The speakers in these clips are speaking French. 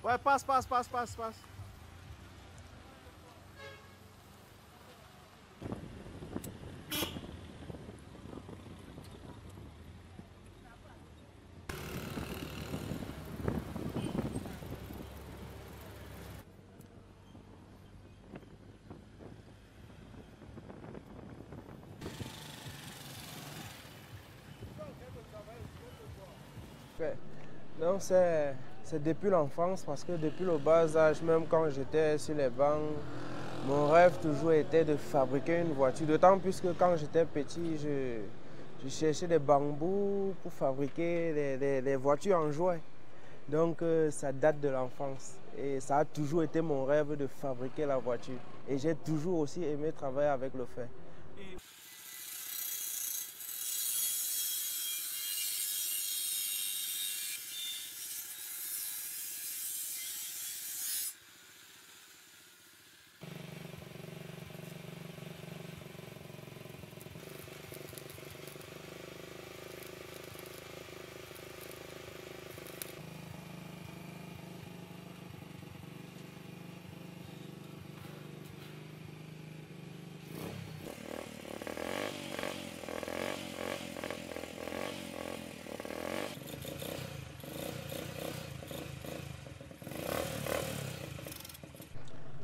Ouais, passe, passe, passe, passe, passe. Donc c'est depuis l'enfance parce que depuis le bas âge, même quand j'étais sur les bancs, mon rêve toujours était de fabriquer une voiture. D'autant plus que quand j'étais petit, je cherchais des bambous pour fabriquer des voitures en jouet. Donc ça date de l'enfance et ça a toujours été mon rêve de fabriquer la voiture. Et j'ai toujours aussi aimé travailler avec le fer.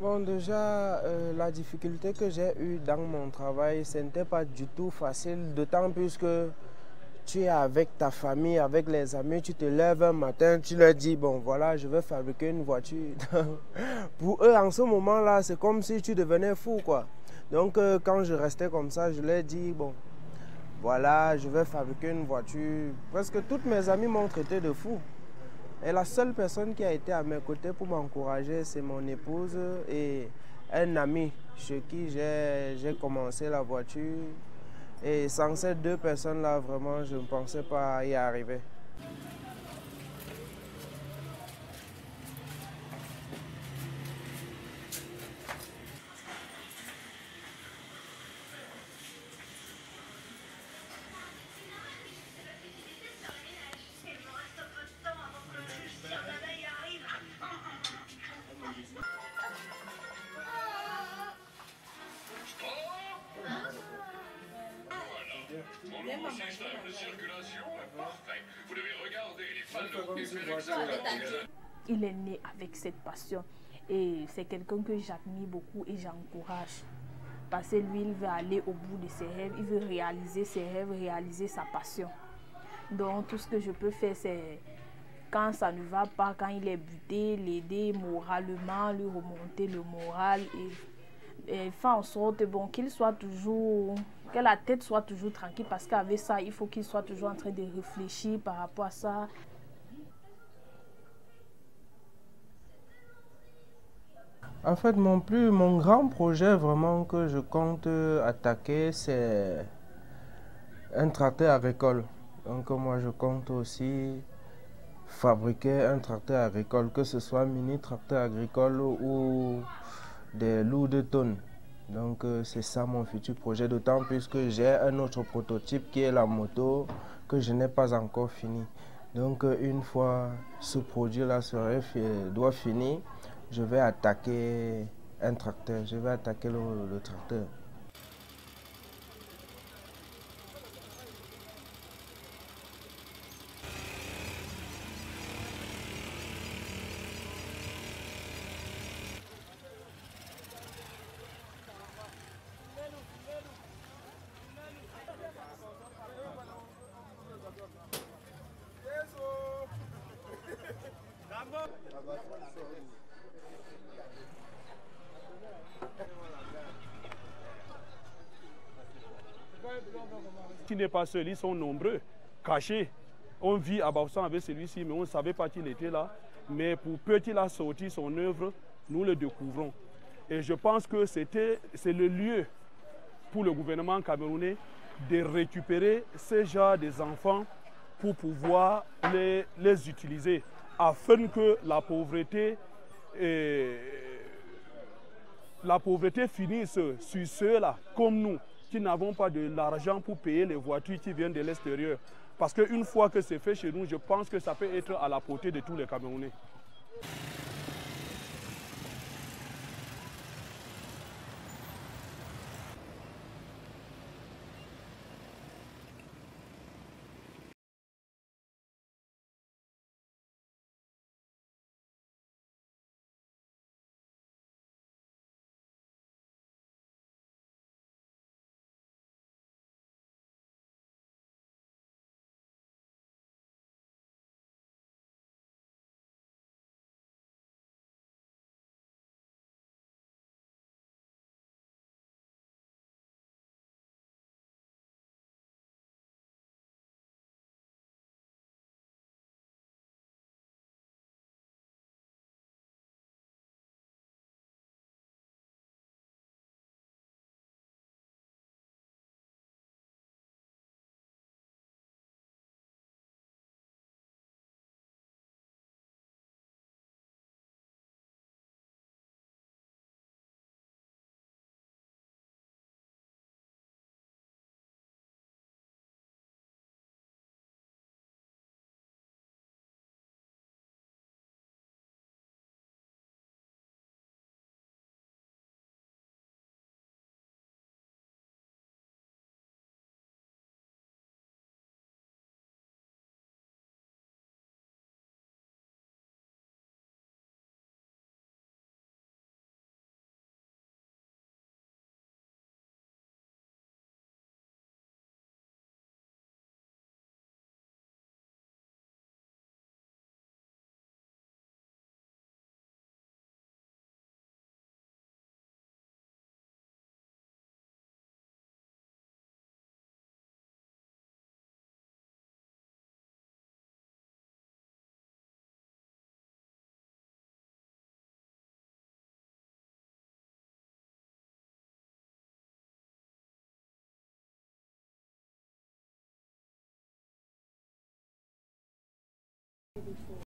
Bon, déjà, la difficulté que j'ai eue dans mon travail, ce n'était pas du tout facile, d'autant plus que tu es avec ta famille, avec les amis, tu te lèves un matin, tu leur dis, bon, voilà, je vais fabriquer une voiture. Pour eux, en ce moment-là, c'est comme si tu devenais fou, quoi. Donc, quand je restais comme ça, je leur dis, bon, voilà, je vais fabriquer une voiture. Presque toutes mes amies m'ont traité de fou. Et la seule personne qui a été à mes côtés pour m'encourager, c'est mon épouse et un ami chez qui j'ai commencé la voiture. Et sans ces deux personnes-là, vraiment, je ne pensais pas y arriver. Il est né avec cette passion et c'est quelqu'un que j'admire beaucoup et j'encourage. Parce que lui, il veut aller au bout de ses rêves, il veut réaliser ses rêves, réaliser sa passion. Donc tout ce que je peux faire, c'est quand ça ne va pas, quand il est buté, l'aider moralement, lui remonter le moral et faire en sorte bon, qu'il soit toujours, que la tête soit toujours tranquille parce qu'avec ça, il faut qu'il soit toujours en train de réfléchir par rapport à ça. En fait, mon grand projet vraiment que je compte attaquer, c'est un tracteur agricole. Donc moi, je compte aussi fabriquer un tracteur agricole, que ce soit mini tracteur agricole ou des lourdes tonnes. Donc c'est ça mon futur projet, d'autant plus que j'ai un autre prototype qui est la moto que je n'ai pas encore fini. Donc une fois ce produit-là doit finir, je vais attaquer un tracteur, je vais attaquer le tracteur. Qui n'est pas seul, ils sont nombreux, cachés. On vit à Bafoussam avec celui-ci, mais on ne savait pas qu'il était là. Mais pour peu qu'il a sorti son œuvre, nous le découvrons. Et je pense que c'est le lieu pour le gouvernement camerounais de récupérer ces genres des enfants pour pouvoir les utiliser afin que la pauvreté finisse sur ceux-là, comme nous, qui n'avons pas de l'argent pour payer les voitures qui viennent de l'extérieur. Parce qu'une fois que c'est fait chez nous, je pense que ça peut être à la portée de tous les Camerounais.